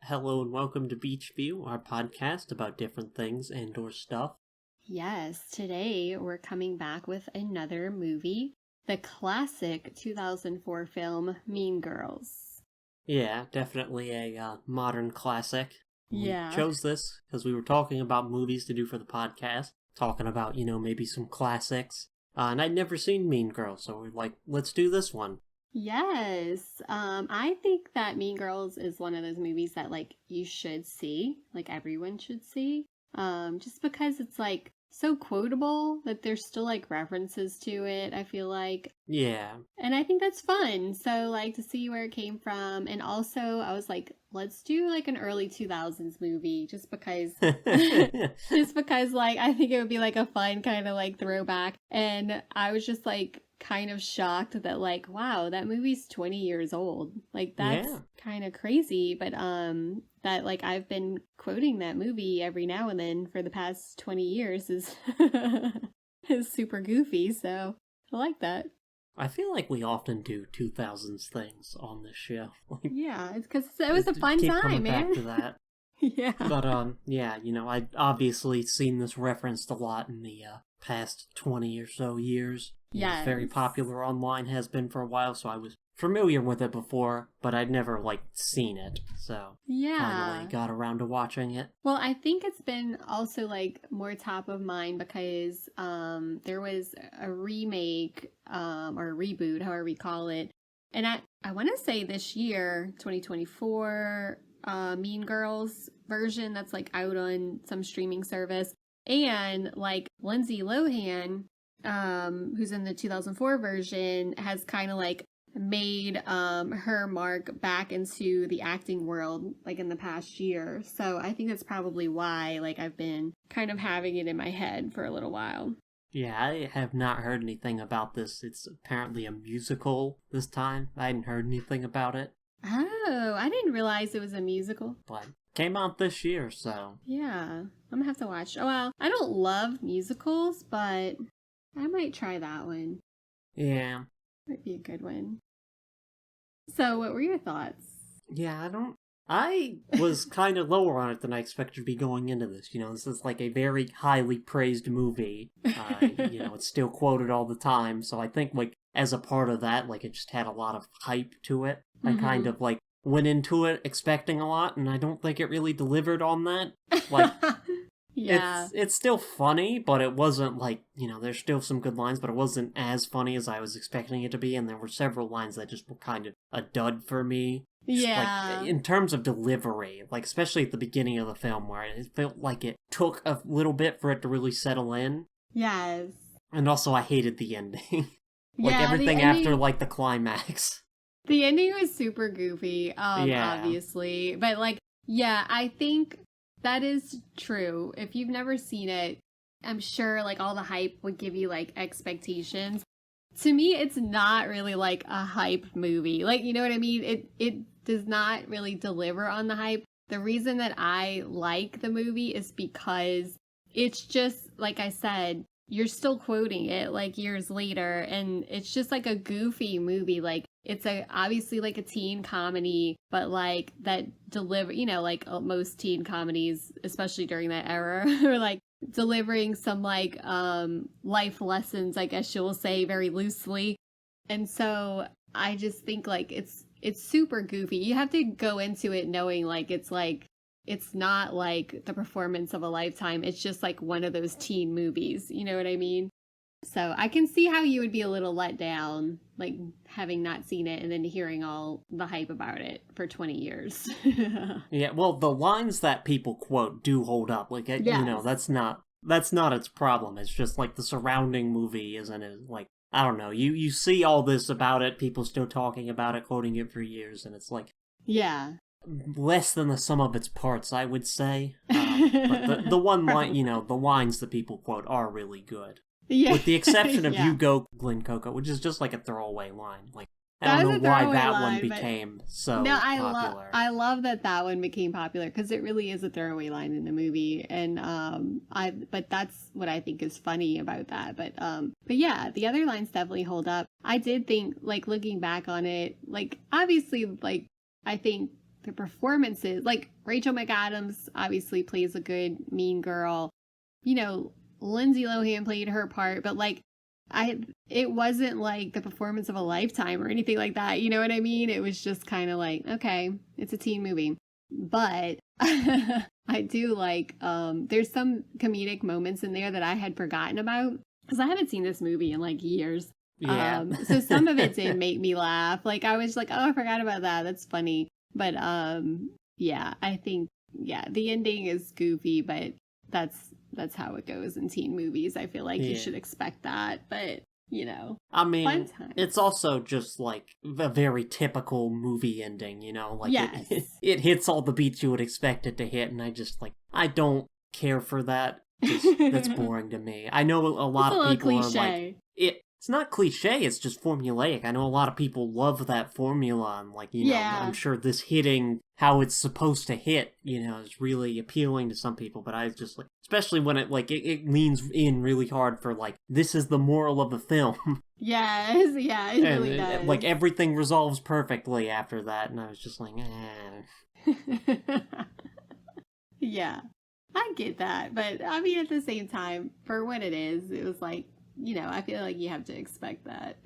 Hello and welcome to Beach View, our podcast about different things and or stuff. Yes, today we're coming back with another movie, the classic 2004 film Mean Girls. Yeah, definitely a modern classic. We Yeah. chose this because we were talking about movies to do for the podcast, talking about, maybe some classics. And I'd never seen Mean Girls, so we're like, let's do this one. Yes. I think that Mean Girls is one of those movies that you should see, like everyone should see. Just because it's so quotable that there's still references to it, I feel like. Yeah. And I think that's fun. So to see where it came from. And also I was like, let's do an early 2000s movie just because I think it would be a fun kind of throwback. And I was just kind of shocked that wow, that movie's 20 years old. That's kind of crazy, but that I've been quoting that movie every now and then for the past 20 years is is super goofy, so I like that. I feel like we often do 2000s things on this show. Yeah, it's because it was a fun keep time, coming man. back to that. Yeah. But, yeah, I'd obviously seen this referenced a lot in the past 20 or so years. Yeah. It's very popular online, has been for a while, so I was familiar with it before, but I'd never, seen it. So, finally got around to watching it. Well, I think it's been also, more top of mind because there was a remake or a reboot, however you call it. And I want to say this year, 2024, Mean Girls version that's out on some streaming service. And Lindsay Lohan, who's in the 2004 version, has kind of made her mark back into the acting world in the past year. So I think that's probably why I've been kind of having it in my head for a little while. Yeah, I have not heard anything about this. It's apparently a musical this time. I hadn't heard anything about it. Oh, I didn't realize it was a musical. But came out this year, so. Yeah, I'm gonna have to watch. Oh, well, I don't love musicals, but I might try that one. Yeah. Might be a good one. So, what were your thoughts? Yeah, I was kind of lower on it than I expected to be going into this. This is a very highly praised movie. It's still quoted all the time, so I think, as a part of that, it just had a lot of hype to it. I kind of, went into it expecting a lot, and I don't think it really delivered on that. Yeah. It's still funny, but it wasn't there's still some good lines, but it wasn't as funny as I was expecting it to be, and there were several lines that just were kind of a dud for me. Just, in terms of delivery, especially at the beginning of the film, where it felt like it took a little bit for it to really settle in. Yes. And also, I hated the ending. Yeah, everything after, the climax. The ending was super goofy, obviously. But, I think that is true. If you've never seen it, I'm sure, all the hype would give you, expectations. To me, it's not really, a hype movie. You know what I mean? It does not really deliver on the hype. The reason that I like the movie is because it's just, like I said, you're still quoting it, years later, and it's just, a goofy movie. It's obviously, a teen comedy, but, that deliver, most teen comedies, especially during that era, are, delivering some life lessons, I guess you'll say, very loosely. And so I just think it's super goofy. You have to go into it knowing it's not the performance of a lifetime. It's just one of those teen movies. You know what I mean? So I can see how you would be a little let down, having not seen it and then hearing all the hype about it for 20 years. Yeah, well, the lines that people quote do hold up. That's not its problem. It's just the surrounding movie isn't as I don't know. You see all this about it, people still talking about it, quoting it for years, and it's yeah. Less than the sum of its parts, I would say. But the one line, the lines that people quote are really good. Yeah. With the exception of You Go, Glen Coco, which is just a throwaway line. I don't know why that one became so popular. I love that one became popular because it really is a throwaway line in the movie, and but that's what I think is funny about that. But yeah, the other lines definitely hold up. I did think looking back on it, obviously I think the performances, like Rachel McAdams obviously plays a good mean girl. You know, Lindsay Lohan played her part, but like it wasn't like the performance of a lifetime or anything like that. You know what I mean? It was just kind of like, okay, it's a teen movie. But I do like, there's some comedic moments in there that I had forgotten about because I haven't seen this movie in like years. Yeah. So some of it did make me laugh. Like I was like, oh, I forgot about that. That's funny. But yeah, I think the ending is goofy, but that's how it goes in teen movies. I feel like you should expect that, but you know, I mean, it's also just like a very typical movie ending, you know, like it hits all the beats you would expect it to hit, and I don't care for that. That's boring to me. I know a lot of people are like it's not cliche, it's just formulaic. I know a lot of people love that formula, and like, you know, I'm sure this hitting how it's supposed to hit, you know, is really appealing to some people, but I just like, especially when it leans in really hard for like, this is the moral of the film. Yes, yeah, it really does. Like everything resolves perfectly after that, and I was just like, Yeah, I get that, but I mean, at the same time, for what it is, it was like, you know, I feel like you have to expect that.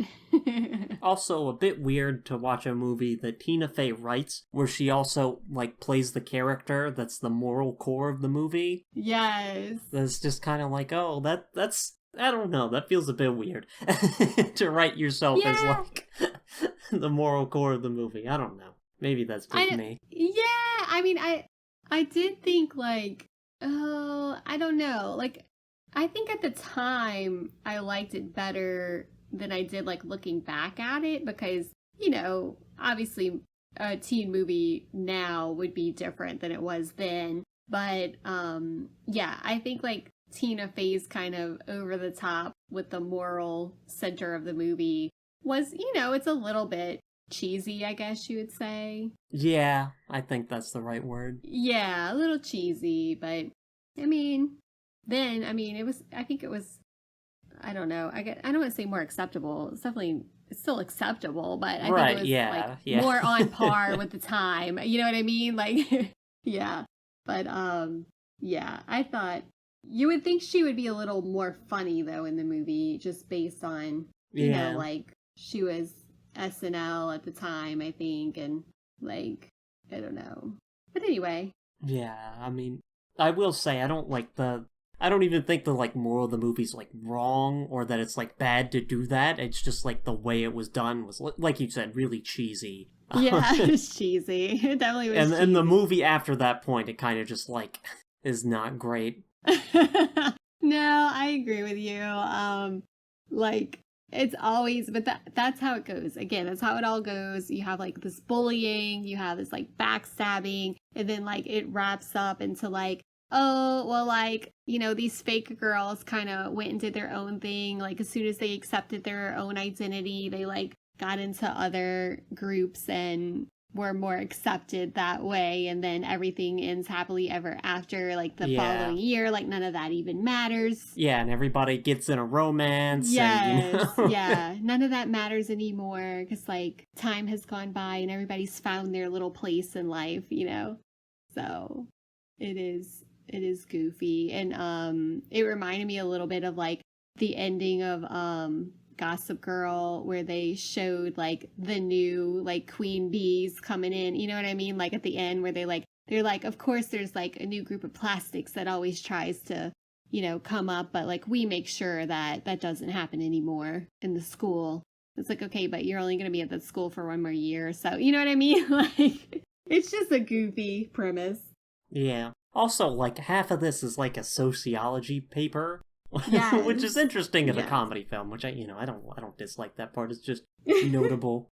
Also, a bit weird to watch a movie that Tina Fey writes, where she also, like, plays the character that's the moral core of the movie. Yes. That's just kind of like, oh, that's, I don't know, that feels a bit weird. To write yourself as, like, the moral core of the movie. I don't know. Maybe that's just me. Yeah, I mean, I did think, like, oh, I don't know, like, I think at the time I liked it better than I did like looking back at it because, you know, obviously a teen movie now would be different than it was then. But yeah, I think like Tina Fey's kind of over the top with the moral center of the movie was, you know, it's a little bit cheesy, I guess you would say. Yeah, I think that's the right word. Yeah, a little cheesy, but I mean, then, I mean, I think it was, I don't know, I don't want to say more acceptable. It's still acceptable, but I think it was more on par with the time. You know what I mean? Like, yeah. But, yeah, I thought you would think she would be a little more funny, though, in the movie, just based on, you know, like, she was SNL at the time, I think, and, like, I don't know. But anyway. Yeah, I mean, I will say, I don't even think the, like, moral of the movie's, like, wrong, or that it's, like, bad to do that. It's just, like, the way it was done was, like you said, really cheesy. Yeah, it was cheesy. It definitely was cheesy. And the movie after that point, it kind of just, like, is not great. No, I agree with you. Like, it's always, but that's how it goes. Again, that's how it all goes. You have, like, this bullying, you have this, like, backstabbing, and then, like, it wraps up into, like, oh, well, like, you know, these fake girls kind of went and did their own thing. Like, as soon as they accepted their own identity, they, like, got into other groups and were more accepted that way. And then everything ends happily ever after, like, the following year. Like, none of that even matters. Yeah, and everybody gets in a romance. Yes, and, you know. Yeah. None of that matters anymore because, like, time has gone by and everybody's found their little place in life, you know? So, it is goofy, and it reminded me a little bit of like the ending of Gossip Girl, where they showed like the new like queen bees coming in, you know what I mean, like at the end where they're like of course there's like a new group of plastics that always tries to, you know, come up, but like we make sure that doesn't happen anymore in the school. It's like, okay, but you're only going to be at that school for one more year, so you know what I mean. Like, it's just a goofy premise. Yeah. Also, like, half of this is like a sociology paper, which is interesting in a comedy film, which I don't dislike that part. It's just notable.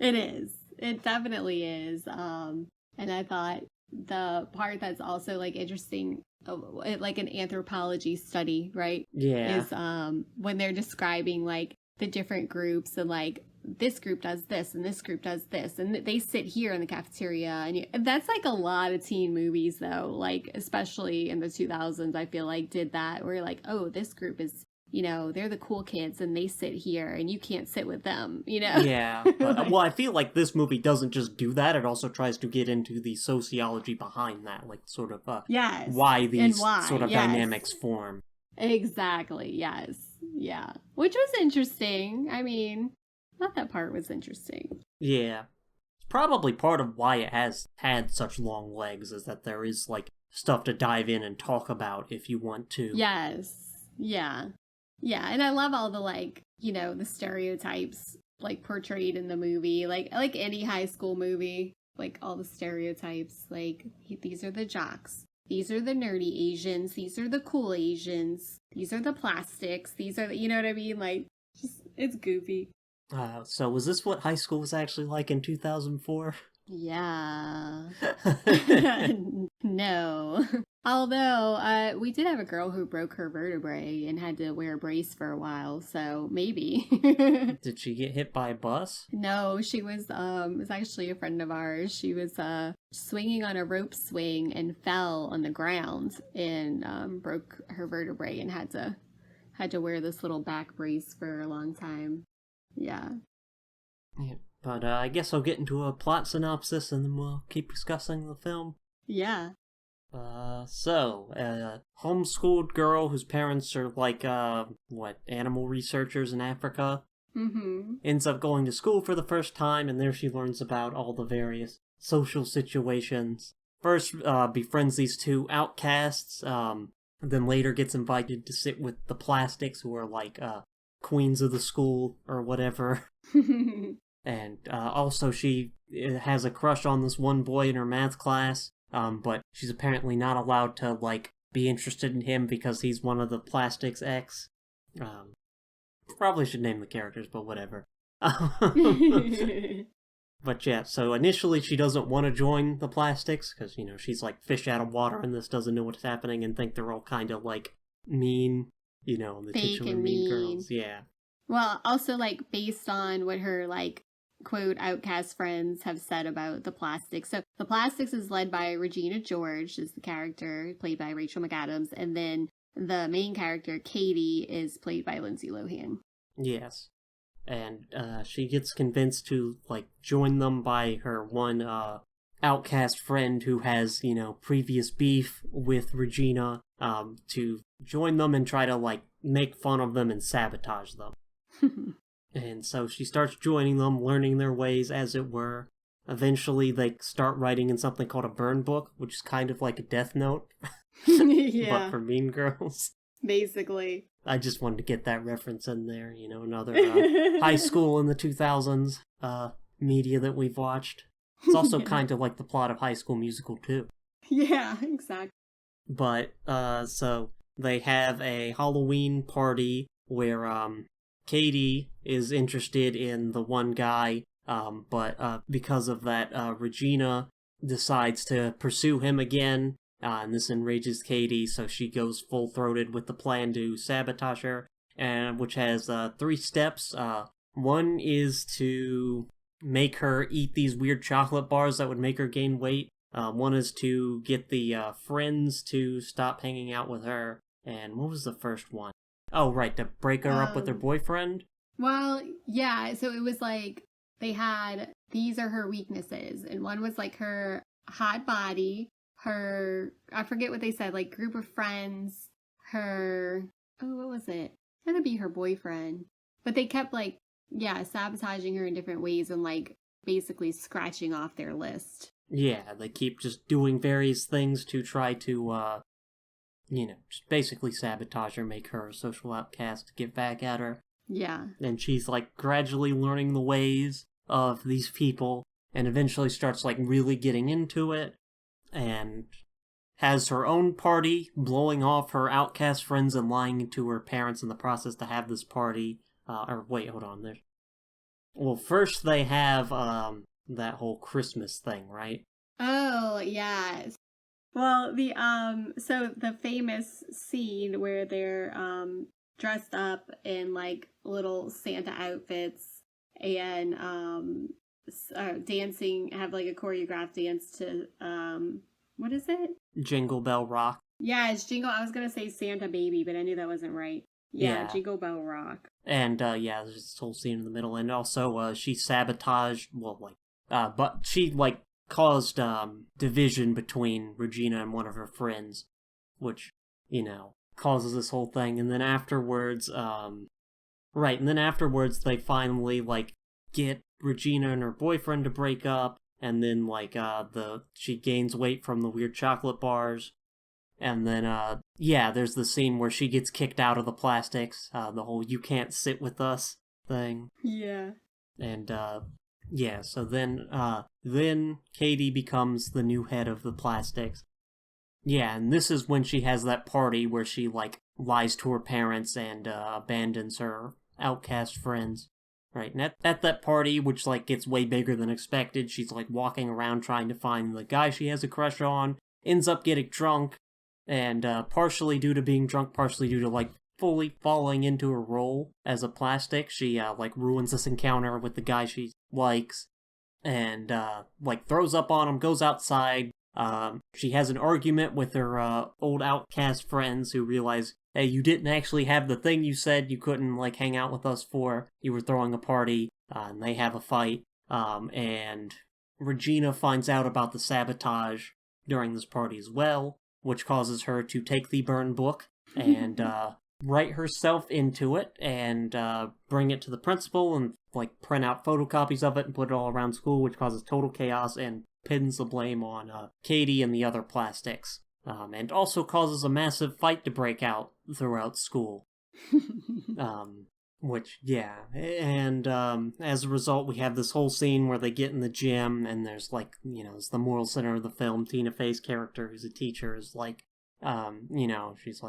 It is. It definitely is. And I thought the part that's also like interesting, like an anthropology study, right? Yeah. Is when they're describing like the different groups and like this group does this and this group does this and they sit here in the cafeteria, and that's like a lot of teen movies though, like especially in the 2000s I feel like did that, where you're like, oh, this group is they're the cool kids and they sit here and you can't sit with them, Yeah. But, well, I feel like this movie doesn't just do that. It also tries to get into the sociology behind that, like sort of yes. why these sort of dynamics form. Exactly. Yes. Yeah. Which was interesting. I mean, not that part was interesting. Yeah. It's probably part of why it has had such long legs, is that there is, like, stuff to dive in and talk about if you want to. Yes. Yeah. Yeah. And I love all the, like, the stereotypes, like, portrayed in the movie. Like any high school movie. Like, all the stereotypes. Like, these are the jocks. These are the nerdy Asians. These are the cool Asians. These are the plastics. These are the, you know what I mean? Like, just, it's goofy. So was this what high school was actually like in 2004? Yeah. No. Although, we did have a girl who broke her vertebrae and had to wear a brace for a while, so maybe. Did she get hit by a bus? No, she was actually a friend of ours. She was, swinging on a rope swing and fell on the ground and, broke her vertebrae and had to wear this little back brace for a long time. Yeah. Yeah. But I guess I'll get into a plot synopsis and then we'll keep discussing the film. Yeah. So, a homeschooled girl whose parents are like, animal researchers in Africa, ends up going to school for the first time, and there she learns about all the various social situations. First, befriends these two outcasts, then later gets invited to sit with the Plastics, who are like, queens of the school, or whatever. And also she has a crush on this one boy in her math class, but she's apparently not allowed to, like, be interested in him because he's one of the Plastics' ex. Probably should name the characters, but whatever. But yeah, so initially she doesn't want to join the Plastics, because, she's like fish out of water and this doesn't know what's happening and think they're all kind of, like, mean, the fake titular and mean mean girls. Yeah. Well, also, like, based on what her, like, quote, outcast friends have said about the Plastics. So the Plastics is led by Regina George, is the character, played by Rachel McAdams, and then the main character, Katie, is played by Lindsay Lohan. Yes. And she gets convinced to, like, join them by her one outcast friend who has, previous beef with Regina, to join them and try to, like, make fun of them and sabotage them. And so she starts joining them, learning their ways, as it were. Eventually, they start writing in something called a burn book, which is kind of like a Death Note, Yeah. but for mean girls. Basically. I just wanted to get that reference in there, another high school in the 2000s media that we've watched. It's also kind of like the plot of High School Musical, too. Yeah, exactly. But, so they have a Halloween party where, Katie is interested in the one guy, but because of that, Regina decides to pursue him again, and this enrages Katie, so she goes full-throated with the plan to sabotage her, and which has 3 steps. One is to make her eat these weird chocolate bars that would make her gain weight. One is to get the friends to stop hanging out with her, and what was the first one? Oh, right, to break her up with her boyfriend? Well, yeah, so it was like, they had, these are her weaknesses, and one was like her hot body, her, I forget what they said, like group of friends, her, what was it? It had to be her boyfriend. But they kept like, sabotaging her in different ways and like basically scratching off their list. Yeah, they keep just doing various things to try to, just basically sabotage her, make her a social outcast, get back at her. Yeah. And she's, like, gradually learning the ways of these people, and eventually starts, like, really getting into it, and has her own party, blowing off her outcast friends and lying to her parents in the process to have this party. Well, first they have, that whole Christmas thing, right? Oh, yes. Well, so the famous scene where they're, dressed up in, like, little Santa outfits and, dancing, have, like, a choreographed dance to, what is it? Jingle Bell Rock. Yeah, it's Jingle. I was gonna say Santa Baby, but I knew that wasn't right. Yeah, Jingle Bell Rock. And, yeah, there's this whole scene in the middle. And also, she sabotaged, but she, caused, division between Regina and one of her friends, which, causes this whole thing. And then afterwards, they finally, get Regina and her boyfriend to break up. And then, she gains weight from the weird chocolate bars. And then, there's the scene where she gets kicked out of the plastics, the whole "you can't sit with us" thing. Yeah. And, so then Katie becomes the new head of the plastics. Yeah, and this is when she has that party where she, lies to her parents and, abandons her outcast friends. Right, and at that party, which, gets way bigger than expected, she's, walking around trying to find the guy she has a crush on, ends up getting drunk, and partially due to being drunk, partially due to fully falling into her role as a plastic, she ruins this encounter with the guy she likes, and throws up on him, goes outside. She has an argument with her old outcast friends who realize, hey, you didn't actually have the thing you said you couldn't hang out with us for. You were throwing a party, and they have a fight. And Regina finds out about the sabotage during this party as well, which causes her to take the burn book and write herself into it and bring it to the principal and print out photocopies of it and put it all around school, which causes total chaos and pins the blame on Katie and the other plastics, and also causes a massive fight to break out throughout school. And as a result, we have this whole scene where they get in the gym, and there's it's the moral center of the film. Tina Fey's character, who's a teacher, is she's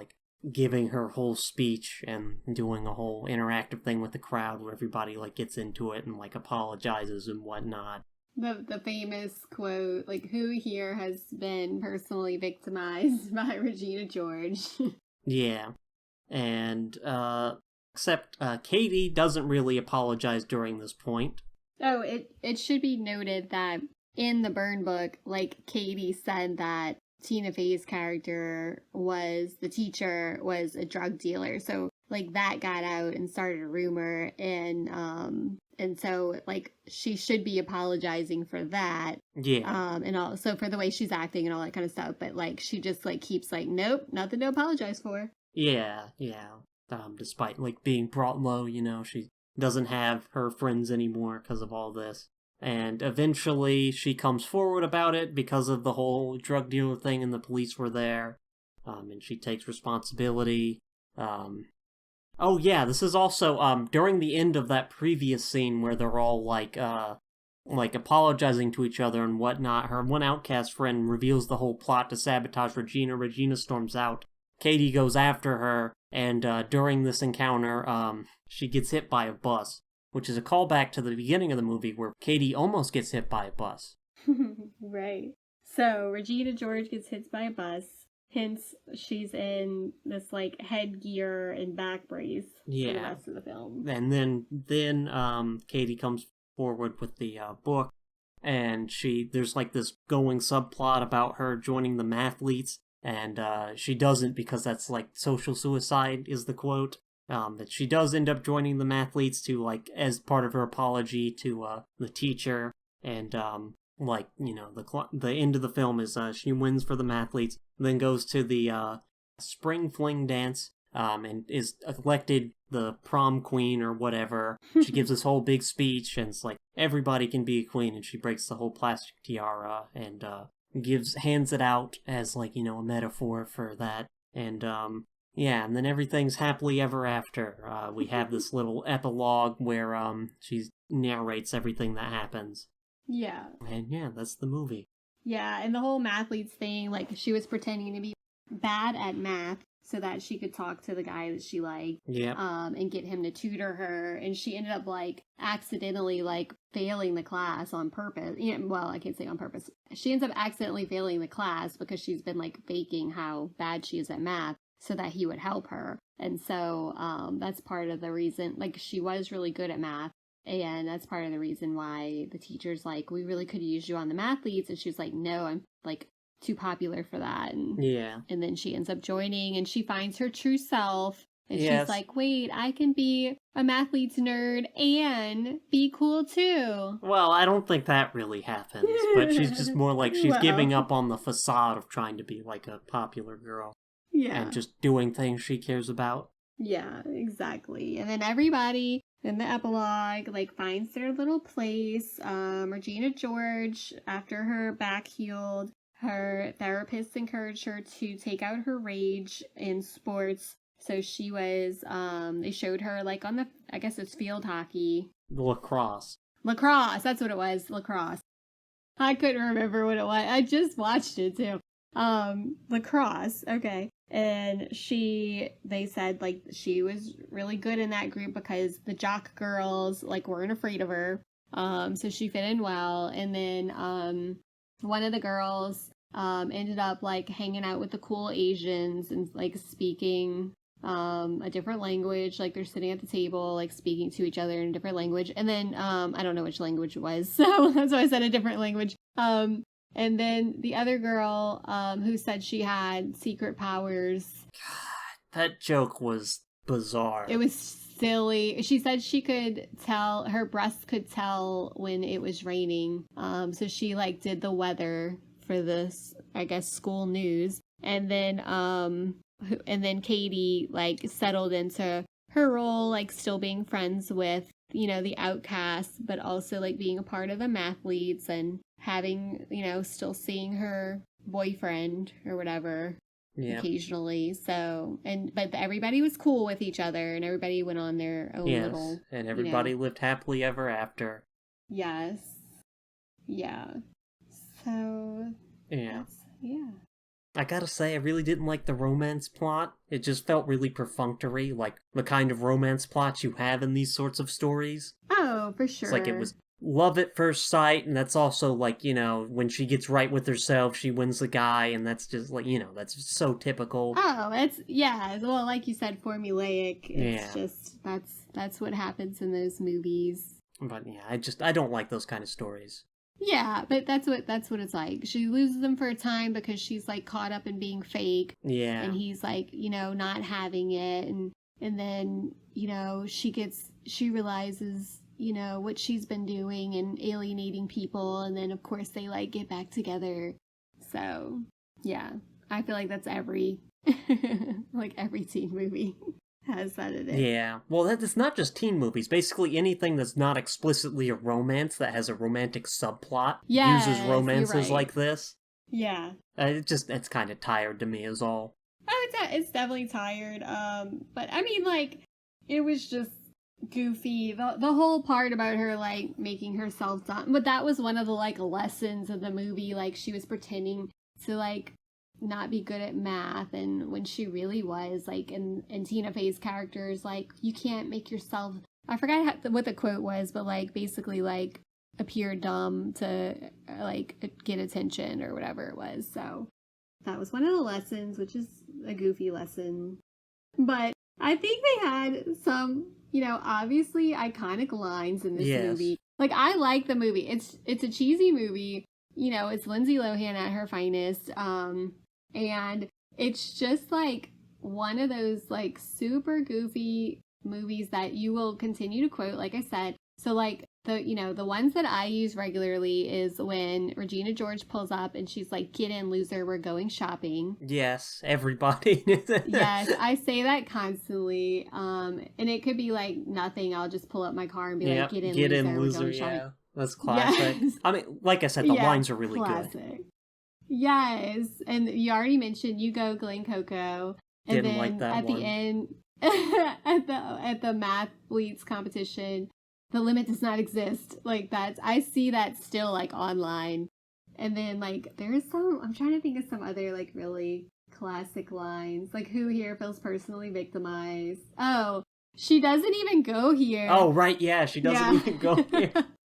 giving her whole speech and doing a whole interactive thing with the crowd where everybody gets into it and apologizes and whatnot. The famous quote, who here has been personally victimized by Regina George? Yeah. And, except Katie doesn't really apologize during this point. Oh, it should be noted that in the burn book, Katie said that Tina Fey's character the teacher was a drug dealer. So, that got out and started a rumor, and so, she should be apologizing for that. Yeah. And also for the way she's acting and all that kind of stuff. But, she just, keeps, nope, nothing to apologize for. Yeah. Despite, being brought low, she doesn't have her friends anymore because of all this. And eventually she comes forward about it because of the whole drug dealer thing and the police were there. And she takes responsibility. Oh yeah, this is also during the end of that previous scene where they're all apologizing to each other and whatnot. Her one outcast friend reveals the whole plot to sabotage Regina. Regina storms out. Katie goes after her, and during this encounter, she gets hit by a bus, which is a callback to the beginning of the movie where Katie almost gets hit by a bus. Right. So Regina George gets hit by a bus. Hence, she's in this headgear and back brace for the rest of the film. And then Katie comes forward with the book, and there's this going subplot about her joining the mathletes, and she doesn't because that's social suicide is the quote. That she does end up joining the mathletes to as part of her apology to the teacher, and the end of the film is she wins for the mathletes, then goes to the spring fling dance, and is elected the prom queen or whatever. She gives this whole big speech, and it's everybody can be a queen, and she breaks the whole plastic tiara and hands it out as a metaphor for that, and and then everything's happily ever after. We have this little epilogue where she narrates everything that happens. Yeah. And that's the movie. Yeah, and the whole mathletes thing, she was pretending to be bad at math so that she could talk to the guy that she liked. Yeah. And get him to tutor her, and she ended up accidentally failing the class on purpose. Well, I can't say on purpose. She ends up accidentally failing the class because she's been faking how bad she is at math so that he would help her. And so that's part of the reason, she was really good at math. And that's part of the reason why the teacher's we really could use you on the mathletes. And she was no, I'm too popular for that. And then she ends up joining, and she finds her true self. And yes. she's like, wait, I can be a Mathletes nerd and be cool too. Well, I don't think that really happens, but she's just more like she's giving up on the facade of trying to be like a popular girl. Yeah. And just doing things she cares about. Yeah, exactly. And then everybody in the epilogue like finds their little place. Regina George, after her back healed, her therapist encouraged her to take out her rage in sports. So she was, they showed her like on the, I guess it's field hockey. Lacrosse. Lacrosse, that's what it was, lacrosse. I couldn't remember what it was. I just watched it too. Lacrosse, okay. And they said like she was really good in that group because the jock girls like weren't afraid of her. So she fit in well. And then, one of the girls, ended up like hanging out with the cool Asians and like speaking a different language. Like they're sitting at the table like speaking to each other in a different language. And then I don't know which language it was, so that's why I said a different language. And then the other girl who said she had secret powers. God, that joke was bizarre. It was silly. She said she could tell, her breasts could tell when it was raining. So she like did the weather for this, I guess, school news. And then Katie like settled into her role, like still being friends with, you know, the outcasts, but also like being a part of the Mathletes and having, you know, still seeing her boyfriend or whatever occasionally. So, but everybody was cool with each other and everybody went on their own little, and everybody lived happily ever after. Yes. Yeah. So, yeah. I gotta say, I really didn't like the romance plot. It just felt really perfunctory, like the kind of romance plots you have in these sorts of stories. Oh, for sure. It's like it was love at first sight, and that's also like, you know, when she gets right with herself, she wins the guy, and that's just like, you know, that's so typical. Oh, well, like you said, formulaic. It's just, that's what happens in those movies. But yeah, I don't like those kind of stories. Yeah, but that's what it's like. She loses him for a time because she's like caught up in being fake. Yeah. And he's like, you know, not having it, and then, you know, she realizes, you know, what she's been doing and alienating people, and then of course they like get back together. So, yeah. I feel like that's every like every teen movie has that in it. Yeah. Well, it's not just teen movies. Basically anything that's not explicitly a romance that has a romantic subplot uses romances like this. Yeah. It's kind of tired to me is all. Oh, it's definitely tired. But I mean, like, it was just goofy. The whole part about her, like, making herself dumb. But that was one of the, like, lessons of the movie. Like, she was pretending to, like, not be good at math, and when she really was, like, and Tina Fey's character is like, you can't make yourself, I forgot what the quote was, but like basically like appear dumb to like get attention or whatever it was. So that was one of the lessons, which is a goofy lesson, but I think they had some, you know, obviously iconic lines in this movie. Like, I like the movie. It's a cheesy movie, you know, it's Lindsay Lohan at her finest. And it's just like one of those like super goofy movies that you will continue to quote, like I said. So like the ones that I use regularly is when Regina George pulls up and she's like, "Get in, loser, we're going shopping." Yes, everybody. Yes, I say that constantly. And it could be like nothing. I'll just pull up my car and be like, "Get in, loser, we're going shopping." Yeah, that's classic. Yes. I mean, like I said, the lines are really good. Yes, and you already mentioned "You Go, Glen Coco," and Didn't then like that at one. the end, at the Mathletes competition, "The limit does not exist." Like, I see that still like online, and then like there's some. I'm trying to think of some other like really classic lines, like "Who here feels personally victimized?" Oh, she doesn't even go here. Oh right, yeah, she doesn't even go here.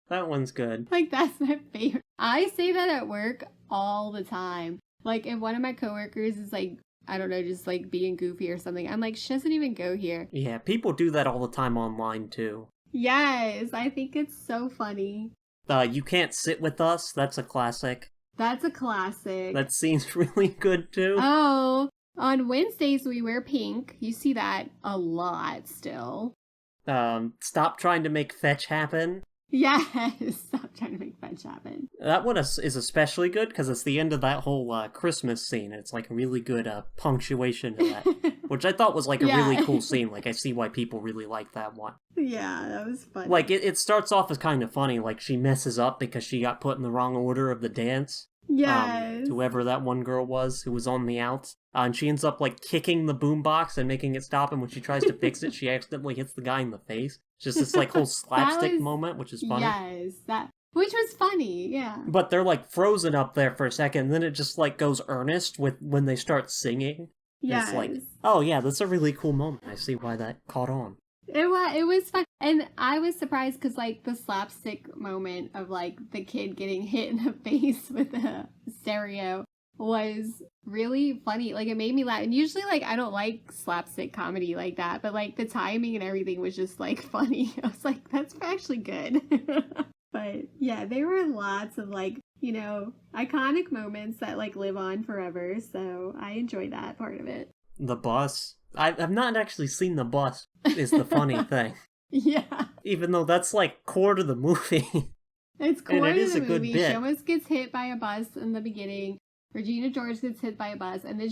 That one's good. Like, that's my favorite. I say that at work all the time. Like, if one of my coworkers is like, I don't know, just like being goofy or something, I'm like, she doesn't even go here. Yeah, people do that all the time online too. Yes, I think it's so funny. You Can't Sit With Us, that's a classic. That's a classic. That scene's really good too. Oh, On Wednesdays, we wear pink. You see that a lot still. Stop trying to make fetch happen. Yes, stop trying to make fetch happen. That one is especially good because it's the end of that whole Christmas scene. It's like a really good punctuation to that, which I thought was like a really cool scene. Like, I see why people really like that one. Yeah, that was funny. Like, it starts off as kind of funny. Like, she messes up because she got put in the wrong order of the dance. Yes. Whoever that one girl was who was on the outs. And she ends up, like, kicking the boombox and making it stop, and when she tries to fix it, she accidentally hits the guy in the face. It's just this, like, whole slapstick moment, which is funny. Yes, which was funny, yeah. But they're, like, frozen up there for a second, and then it just, like, goes earnest when they start singing. Yes. It's like, oh, yeah, that's a really cool moment. I see why that caught on. It was fun. And I was surprised because, like, the slapstick moment of, like, the kid getting hit in the face with a stereo was really funny. Like, it made me laugh. And usually, like, I don't like slapstick comedy like that, but, like, the timing and everything was just, like, funny. I was like, that's actually good. But, yeah, there were lots of, like, you know, iconic moments that, like, live on forever. So I enjoyed that part of it. The bus. I've not actually seen the bus, is the funny thing. Yeah. Even though that's, like, core to the movie. It's core to the a good movie. bit. She almost gets hit by a bus in the beginning. Regina George gets hit by a bus, and then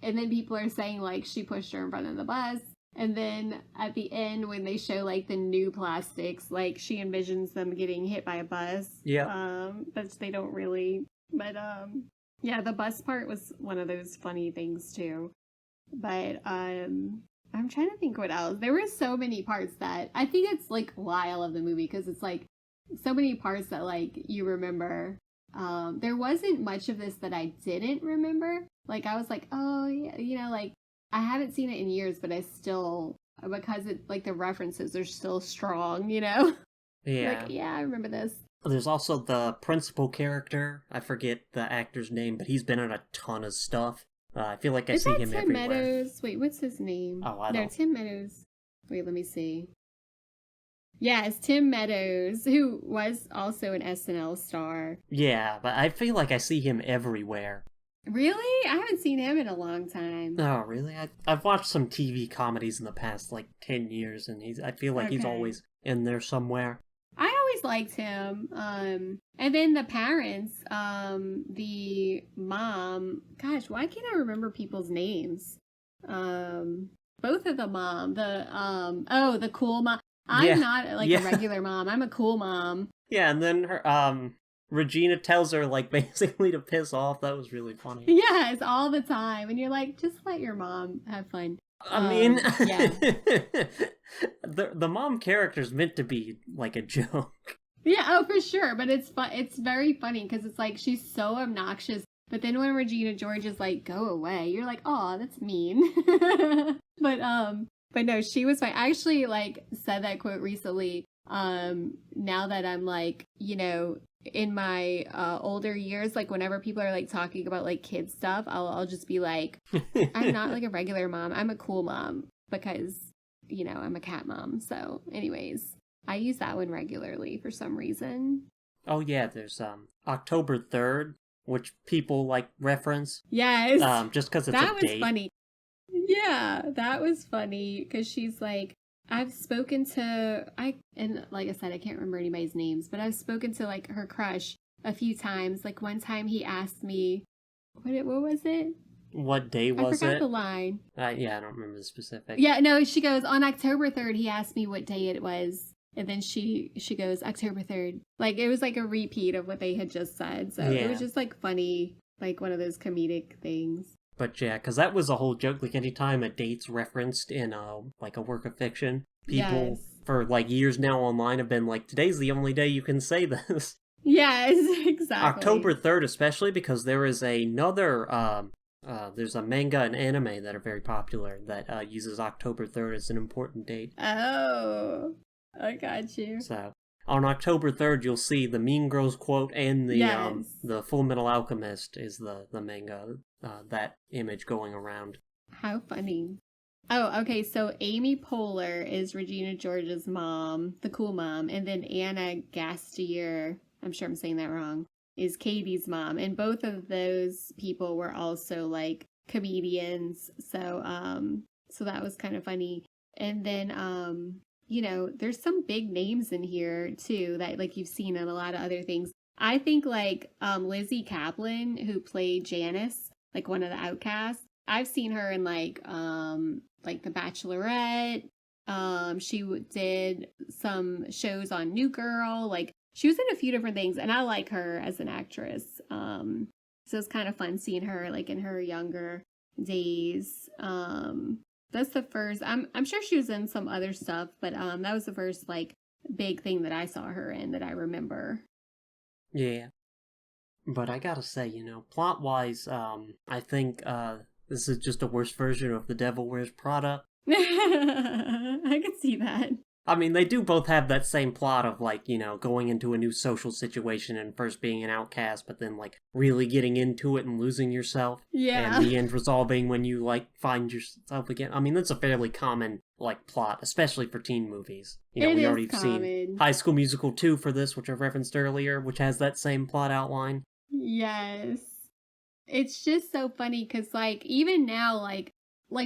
and then people are saying, like, she pushed her in front of the bus. And then at the end, when they show, like, the new plastics, like, she envisions them getting hit by a bus. Yeah. But they don't really. But, yeah, the bus part was one of those funny things, too. But, I'm trying to think what else. There were so many parts that, I think it's, like, why I love the movie, because it's, like, so many parts that, like, you remember. There wasn't much of this that I didn't remember. Like, I was like, oh, yeah, you know, like, I haven't seen it in years, but I still, because it, like, the references are still strong, you know? Yeah. Like, yeah, I remember this. There's also the principal character. I forget the actor's name, but he's been in a ton of stuff. I feel like I see him Tim everywhere. Meadows? Wait, what's his name? Oh, I don't. No, Tim Meadows. Wait, let me see. Yeah, it's Tim Meadows, who was also an SNL star. Yeah, but I feel like I see him everywhere. Really? I haven't seen him in a long time. Oh, really? I've watched some TV comedies in the past, like, 10 years, and I feel like he's always in there somewhere. I always liked him. And then the parents, the mom, gosh, why can't I remember people's names? Both of the mom, the cool mom. I'm not like a regular mom. I'm a cool mom. Yeah, and then her, Regina tells her, like, basically to piss off. That was really funny. Yes, all the time. And you're like, just let your mom have fun. I mean, yeah. the mom character's meant to be, like, a joke. Yeah, oh, for sure. But it's it's very funny because it's like she's so obnoxious. But then when Regina George is like, go away, you're like, oh, that's mean. But no, she was fine. I actually, like, said that quote recently. Now that I'm, like, you know, in my older years, like, whenever people are, like, talking about, like, kid stuff, I'll just be like, I'm not, like, a regular mom. I'm a cool mom because, you know, I'm a cat mom. So, anyways, I use that one regularly for some reason. Oh, yeah, there's October 3rd, which people, like, reference. Yes. Just because it's a date. That was funny. Yeah, that was funny because she's like, I've spoken to, and like I said, I can't remember anybody's names, but I've spoken to, like, her crush a few times. Like, one time he asked me, what was it? What day was it? I forgot the line. Yeah, I don't remember the specific. Yeah, no, she goes, on October 3rd, he asked me what day it was. And then she goes, October 3rd. Like, it was like a repeat of what they had just said. So it was just, like, funny, like, one of those comedic things. But yeah, because that was a whole joke. Like, anytime a date's referenced in like a work of fiction, people for, like, years now online have been like, today's the only day you can say this. Yes, exactly. October 3rd especially, because there is another, there's a manga and anime that are very popular that uses October 3rd as an important date. Oh, I got you. So, on October 3rd, you'll see the Mean Girls quote and the Full Metal Alchemist is the manga, that image going around. How funny. Oh, okay, so Amy Poehler is Regina George's mom, the cool mom, and then Anna Gasteyer, I'm sure I'm saying that wrong, is Katie's mom. And both of those people were also, like, comedians. So that was kind of funny. And then, you know, there's some big names in here too that like you've seen in a lot of other things. I think like Lizzie Kaplan, who played Janice, like one of the outcasts. I've seen her in like The Bachelorette. She did some shows on New Girl. Like she was in a few different things, and I like her as an actress. So it's kind of fun seeing her like in her younger days. That's the first. I'm sure she was in some other stuff, but that was the first like big thing that I saw her in that I remember. Yeah. But I gotta say, you know, plot-wise, I think, this is just a worse version of The Devil Wears Prada. I could see that. I mean, they do both have that same plot of, like, you know, going into a new social situation and first being an outcast, but then, like, really getting into it and losing yourself. Yeah. And the end resolving when you, like, find yourself again. I mean, that's a fairly common, like, plot, especially for teen movies. You know, we already seen High School Musical 2 for this, which I referenced earlier, which has that same plot outline. Yes. It's just so funny because, like, even now, like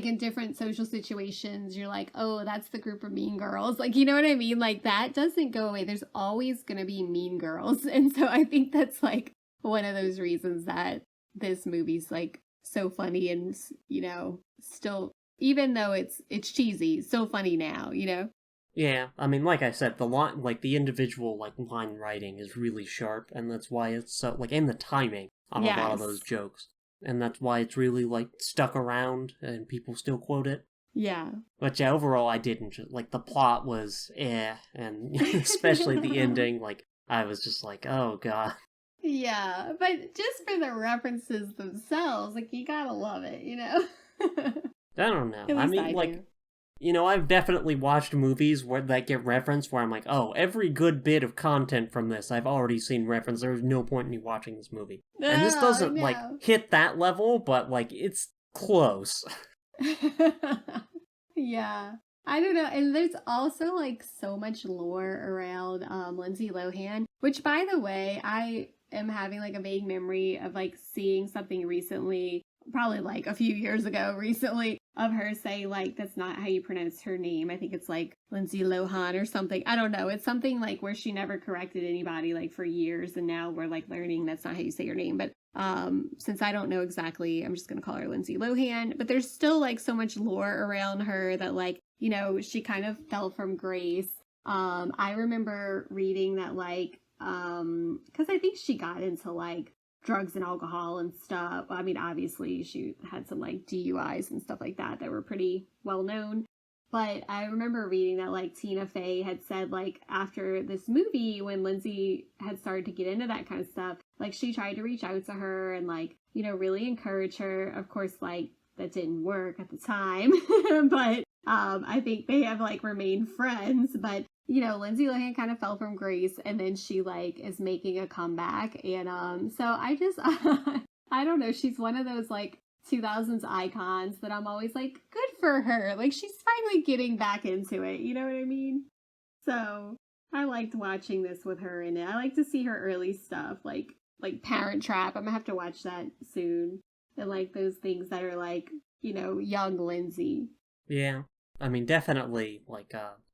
in different social situations, you're like, oh, that's the group of mean girls. Like, you know what I mean? Like, that doesn't go away. There's always going to be mean girls. And so I think that's, like, one of those reasons that this movie's, like, so funny and, you know, still, even though it's cheesy, still funny now, you know? Yeah, I mean, like I said, the line, like, the individual, like, line writing is really sharp, and that's why it's so, like, and the timing on a lot of those jokes. And that's why it's really, like, stuck around, and people still quote it. Yeah. But yeah, overall, I didn't. Like, the plot was and especially the ending, like, I was just like, oh, God. Yeah, but just for the references themselves, like, you gotta love it, you know? I don't know. I mean, like, you know, I've definitely watched movies that get referenced where I'm like, oh, every good bit of content from this I've already seen referenced. There's no point in me watching this movie. And this doesn't, like, hit that level, but, like, it's close. Yeah. I don't know. And there's also, like, so much lore around Lindsay Lohan, which, by the way, I am having, like, a vague memory of, like, seeing something recently, probably, like, a few years ago recently, of her saying, like, that's not how you pronounce her name. I think it's, like, Lindsay Lohan or something. I don't know. It's something, like, where she never corrected anybody, like, for years, and now we're, like, learning that's not how you say your name. But since I don't know exactly, I'm just gonna call her Lindsay Lohan. But there's still, like, so much lore around her that, like, you know, she kind of fell from grace. I remember reading that, like, because I think she got into, like, drugs and alcohol and stuff. I mean, obviously she had some, like, DUIs and stuff like that were pretty well known. But I remember reading that, like, Tina Fey had said, like, after this movie, when Lindsay had started to get into that kind of stuff, like, she tried to reach out to her and, like, you know, really encourage her. Of course, like, that didn't work at the time. But I think they have, like, remained friends. But, you know, Lindsay Lohan kind of fell from grace, and then she, like, is making a comeback. And so I just, I don't know, she's one of those, like, 2000s icons that I'm always like, good for her. Like, she's finally getting back into it. You know what I mean? So I liked watching this with her in it. I like to see her early stuff, like Parent Trap. I'm gonna have to watch that soon. And, like, those things that are, like, you know, young Lindsay. Yeah. I mean, definitely, like,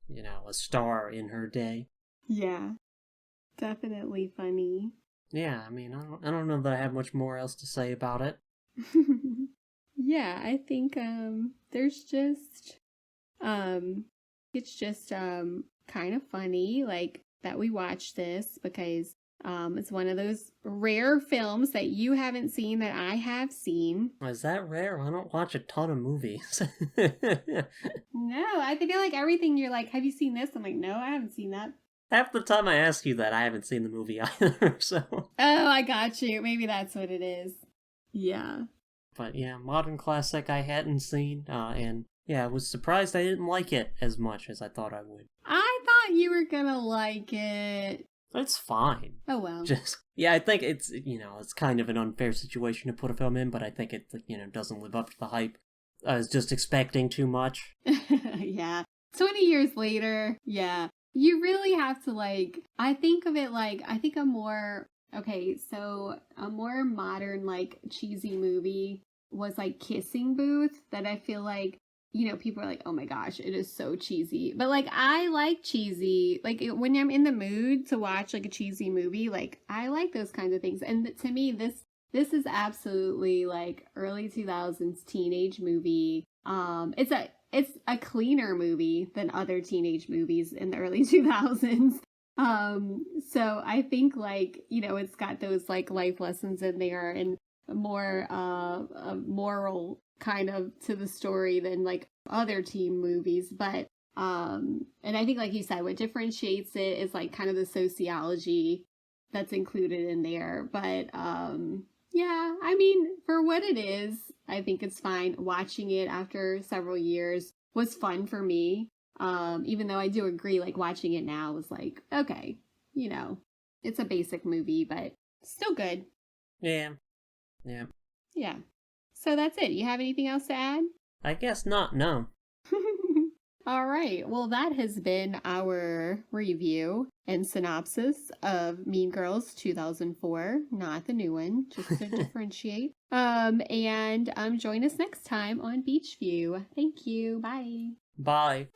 you know, a star in her day. Yeah. Definitely funny. Yeah, I mean, I don't know that I have much more else to say about it. Yeah, I think there's just it's just kind of funny, like, that we watch this because it's one of those rare films that you haven't seen that I have seen. Is that rare? I don't watch a ton of movies. No, I feel like everything you're like, have you seen this? I'm like, no, I haven't seen that. Half the time I ask you that, I haven't seen the movie either, so... Oh, I got you. Maybe that's what it is. Yeah. But yeah, modern classic I hadn't seen, and yeah, I was surprised I didn't like it as much as I thought I would. I thought you were gonna like it. It's fine. Oh well. Yeah, I think it's, you know, it's kind of an unfair situation to put a film in, but I think it, you know, doesn't live up to the hype. I was just expecting too much. Yeah. 20 years later, yeah. You really have to, like, I think of it like, I think a more modern, like, cheesy movie was like Kissing Booth that I feel like, you know, people are like, oh my gosh, it is so cheesy. But like, I like cheesy. Like, when I'm in the mood to watch like a cheesy movie, like, I like those kinds of things. And to me, this is absolutely like early 2000s teenage movie. It's a cleaner movie than other teenage movies in the early 2000s. So I think like, you know, it's got those like life lessons in there and more a moral kind of to the story than like other teen movies. But and I think like you said, what differentiates it is like kind of the sociology that's included in there. But yeah, I mean, for what it is, I think it's fine. Watching it after several years was fun for me. Even though I do agree, like watching it now was like, okay, you know, it's a basic movie, but still good. Yeah. Yeah. So that's it. You have anything else to add? I guess not, no. All right. Well, that has been our review and synopsis of Mean Girls 2004, not the new one, just to differentiate. And join us next time on Beach View. Thank you. Bye. Bye.